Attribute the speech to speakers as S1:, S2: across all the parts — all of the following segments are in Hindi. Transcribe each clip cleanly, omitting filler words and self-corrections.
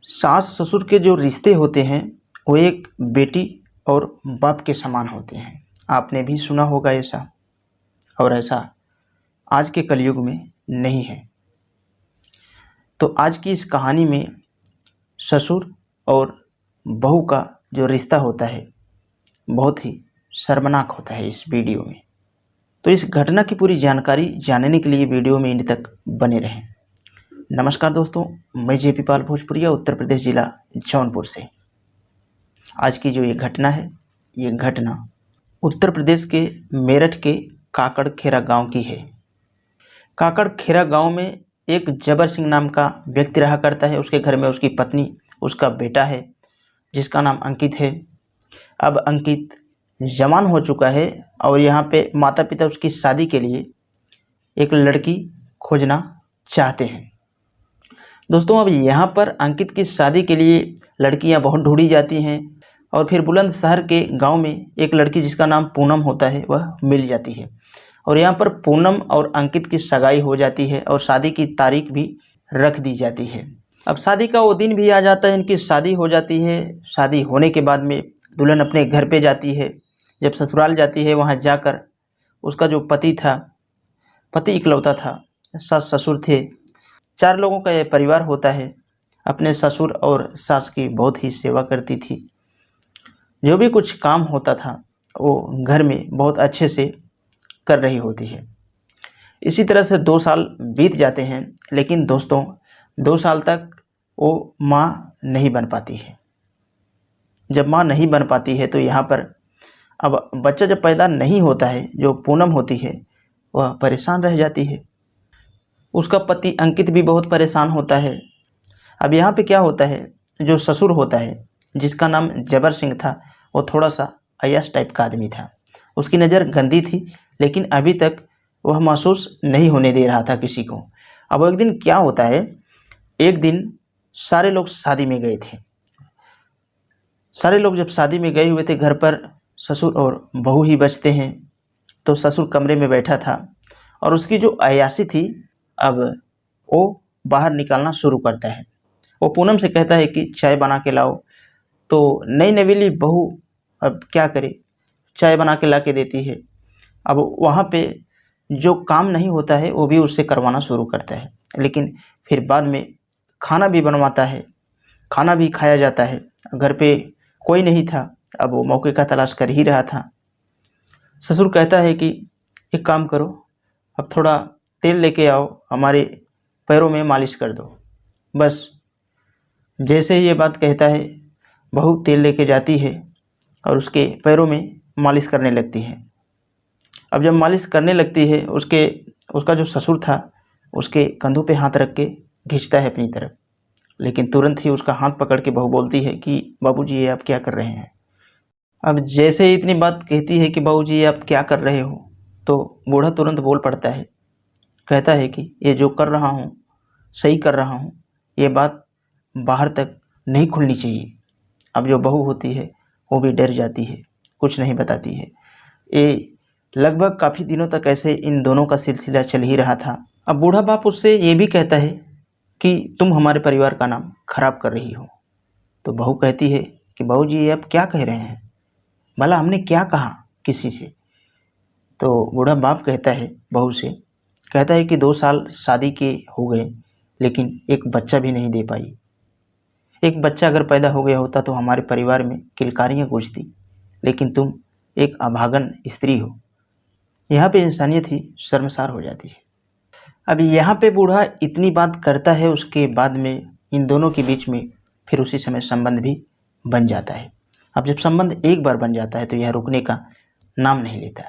S1: सास ससुर के जो रिश्ते होते हैं वो एक बेटी और बाप के समान होते हैं। आपने भी सुना होगा ऐसा, और ऐसा आज के कलयुग में नहीं है। तो आज की इस कहानी में ससुर और बहू का जो रिश्ता होता है बहुत ही शर्मनाक होता है। इस वीडियो में तो इस घटना की पूरी जानकारी जानने के लिए वीडियो में इन तक बने रहें। नमस्कार दोस्तों, मैं जेपी पाल भोजपुरिया, उत्तर प्रदेश जिला जौनपुर से। आज की जो ये घटना है, ये घटना उत्तर प्रदेश के मेरठ के काकड़ खेरा गांव की है। काकड़ खेरा गांव में एक जबर सिंह नाम का व्यक्ति रहा करता है। उसके घर में उसकी पत्नी, उसका बेटा है जिसका नाम अंकित है। अब अंकित जवान हो चुका है और यहाँ पे माता पिता उसकी शादी के लिए एक लड़की खोजना चाहते हैं। दोस्तों, अब यहाँ पर अंकित की शादी के लिए लड़कियाँ बहुत ढूंढी जाती हैं और फिर बुलंदशहर के गांव में एक लड़की जिसका नाम पूनम होता है वह मिल जाती है और यहाँ पर पूनम और अंकित की सगाई हो जाती है और शादी की तारीख भी रख दी जाती है। अब शादी का वो दिन भी आ जाता है, इनकी शादी हो जाती है। शादी होने के बाद में दुल्हन अपने घर पे जाती है। जब ससुराल जाती है वहाँ जाकर उसका जो पति था, पति इकलौता था, सास ससुर थे, 4 लोगों का यह परिवार होता है। अपने ससुर और सास की बहुत ही सेवा करती थी। जो भी कुछ काम होता था वो घर में बहुत अच्छे से कर रही होती है। इसी तरह से 2 साल बीत जाते हैं, लेकिन दोस्तों 2 साल तक वो माँ नहीं बन पाती है। जब माँ नहीं बन पाती है तो यहाँ पर अब बच्चा जब पैदा नहीं होता है, जो पूनम होती है वह परेशान रह जाती है। उसका पति अंकित भी बहुत परेशान होता है। अब यहाँ पे क्या होता है, जो ससुर होता है जिसका नाम जबर सिंह था, वो थोड़ा सा अय्याश टाइप का आदमी था। उसकी नज़र गंदी थी, लेकिन अभी तक वह महसूस नहीं होने दे रहा था किसी को। अब एक दिन क्या होता है, एक दिन सारे लोग शादी में गए थे। सारे लोग जब शादी में गए हुए थे, घर पर ससुर और बहू ही बचते हैं। तो ससुर कमरे में बैठा था और उसकी जो अय्याशी थी, अब वो बाहर निकालना शुरू करता है। वो पूनम से कहता है कि चाय बना के लाओ। तो नई नवेली बहू अब क्या करे, चाय बना के ला के देती है। अब वहाँ पे जो काम नहीं होता है वो भी उससे करवाना शुरू करता है, लेकिन फिर बाद में खाना भी बनवाता है, खाना भी खाया जाता है। घर पे कोई नहीं था, अब वो मौके का तलाश कर ही रहा था। ससुर कहता है कि एक काम करो, अब थोड़ा तेल लेके आओ, हमारे पैरों में मालिश कर दो। बस जैसे ही ये बात कहता है, बहू तेल लेके जाती है और उसके पैरों में मालिश करने लगती है। अब जब मालिश करने लगती है, उसका जो ससुर था उसके कंधों पे हाथ रख के खींचता है अपनी तरफ, लेकिन तुरंत ही उसका हाथ पकड़ के बहू बोलती है कि बाबूजी ये आप क्या कर रहे हैं। अब जैसे ही इतनी बात कहती है कि बाबूजी ये आप क्या कर रहे हो, तो बूढ़ा तुरंत बोल पड़ता है। कहता है कि ये जो कर रहा हूँ सही कर रहा हूँ, ये बात बाहर तक नहीं खुलनी चाहिए। अब जो बहू होती है वो भी डर जाती है, कुछ नहीं बताती है। ये लगभग काफ़ी दिनों तक ऐसे इन दोनों का सिलसिला चल ही रहा था। अब बूढ़ा बाप उससे ये भी कहता है कि तुम हमारे परिवार का नाम खराब कर रही हो। तो बहू कहती है कि बाबूजी ये आप क्या कह रहे हैं, भला हमने क्या कहा किसी से। तो बूढ़ा बाप कहता है बहू से, कहता है कि 2 साल शादी के हो गए, लेकिन एक बच्चा भी नहीं दे पाई। एक बच्चा अगर पैदा हो गया होता तो हमारे परिवार में किलकारियाँ गूंजती, लेकिन तुम एक अभागन स्त्री हो। यहाँ पे इंसानियत ही शर्मसार हो जाती है। अब यहाँ पे बूढ़ा इतनी बात करता है, उसके बाद में इन दोनों के बीच में फिर उसी समय संबंध भी बन जाता है। अब जब संबंध एक बार बन जाता है तो यह रुकने का नाम नहीं लेता।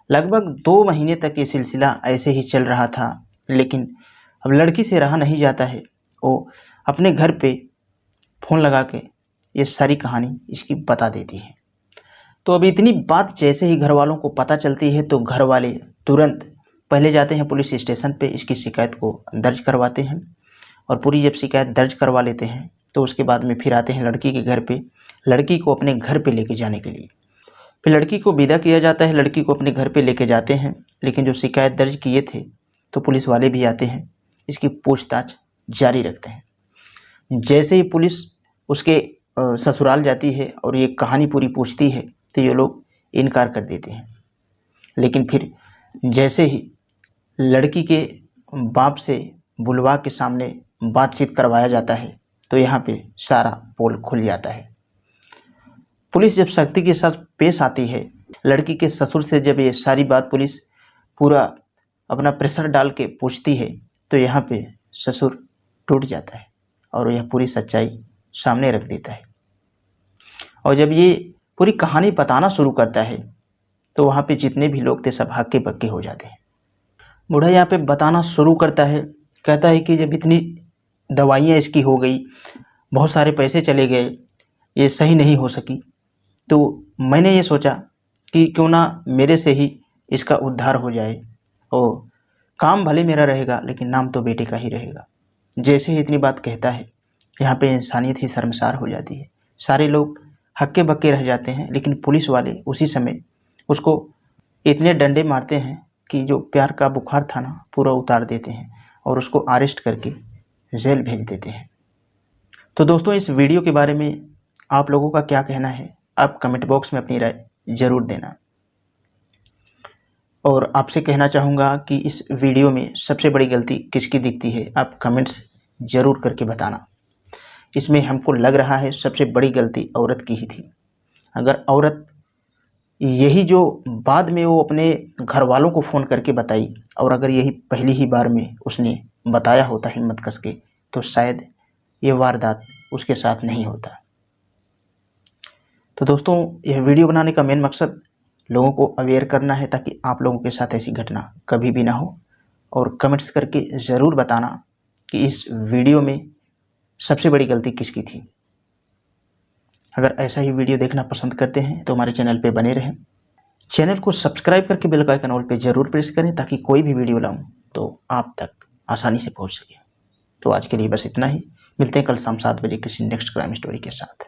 S1: लगभग 2 महीने तक ये सिलसिला ऐसे ही चल रहा था, लेकिन अब लड़की से रहा नहीं जाता है। वो अपने घर पे फ़ोन लगा के ये सारी कहानी इसकी बता देती है। तो अब इतनी बात जैसे ही घर वालों को पता चलती है तो घर वाले तुरंत पहले जाते हैं पुलिस स्टेशन पे, इसकी शिकायत को दर्ज करवाते हैं। और पूरी जब शिकायत दर्ज करवा लेते हैं तो उसके बाद में फिर आते हैं लड़की के घर पे, लड़की को अपने घर पे लेके जाने के लिए। फिर लड़की को विदा किया जाता है, लड़की को अपने घर पे लेके जाते हैं। लेकिन जो शिकायत दर्ज किए थे तो पुलिस वाले भी आते हैं, इसकी पूछताछ जारी रखते हैं। जैसे ही पुलिस उसके ससुराल जाती है और ये कहानी पूरी पूछती है तो ये लोग इनकार कर देते हैं। लेकिन फिर जैसे ही लड़की के बाप से बुलवा के सामने बातचीत करवाया जाता है तो यहाँ पे सारा पोल खुल जाता है। पुलिस जब सख्ती के साथ पेश आती है, लड़की के ससुर से जब ये सारी बात पुलिस पूरा अपना प्रेशर डाल के पूछती है तो यहाँ पे ससुर टूट जाता है और यह पूरी सच्चाई सामने रख देता है। और जब ये पूरी कहानी बताना शुरू करता है तो वहाँ पे जितने भी लोग थे सब हक्के बक्के हो जाते हैं। बूढ़ा यहाँ पे बताना शुरू करता है, कहता है कि जब इतनी दवाइयाँ इसकी हो गई, बहुत सारे पैसे चले गए, ये सही नहीं हो सकी, तो मैंने ये सोचा कि क्यों ना मेरे से ही इसका उद्धार हो जाए और काम भले मेरा रहेगा लेकिन नाम तो बेटे का ही रहेगा। जैसे ही इतनी बात कहता है यहाँ पे इंसानियत ही शर्मसार हो जाती है। सारे लोग हक्के बक्के रह जाते हैं, लेकिन पुलिस वाले उसी समय उसको इतने डंडे मारते हैं कि जो प्यार का बुखार था ना पूरा उतार देते हैं और उसको अरेस्ट करके जेल भेज देते हैं। तो दोस्तों, इस वीडियो के बारे में आप लोगों का क्या कहना है, आप कमेंट बॉक्स में अपनी राय ज़रूर देना। और आपसे कहना चाहूँगा कि इस वीडियो में सबसे बड़ी गलती किसकी दिखती है, आप कमेंट्स ज़रूर करके बताना। इसमें हमको लग रहा है सबसे बड़ी गलती औरत की ही थी। अगर औरत यही जो बाद में वो अपने घर वालों को फ़ोन करके बताई और अगर यही पहली ही बार में उसने बताया होता हिम्मत कस के तो शायद ये वारदात उसके साथ नहीं होता। तो दोस्तों, यह वीडियो बनाने का मेन मकसद लोगों को अवेयर करना है ताकि आप लोगों के साथ ऐसी घटना कभी भी ना हो। और कमेंट्स करके ज़रूर बताना कि इस वीडियो में सबसे बड़ी गलती किसकी थी। अगर ऐसा ही वीडियो देखना पसंद करते हैं तो हमारे चैनल पे बने रहें। चैनल को सब्सक्राइब करके बेल का आइकन ऑल पे ज़रूर प्रेस करें ताकि कोई भी वीडियो लाऊं तो आप तक आसानी से पहुंच सके। तो आज के लिए बस इतना ही। मिलते हैं कल शाम 7 बजे किसी नेक्स्ट क्राइम स्टोरी के साथ।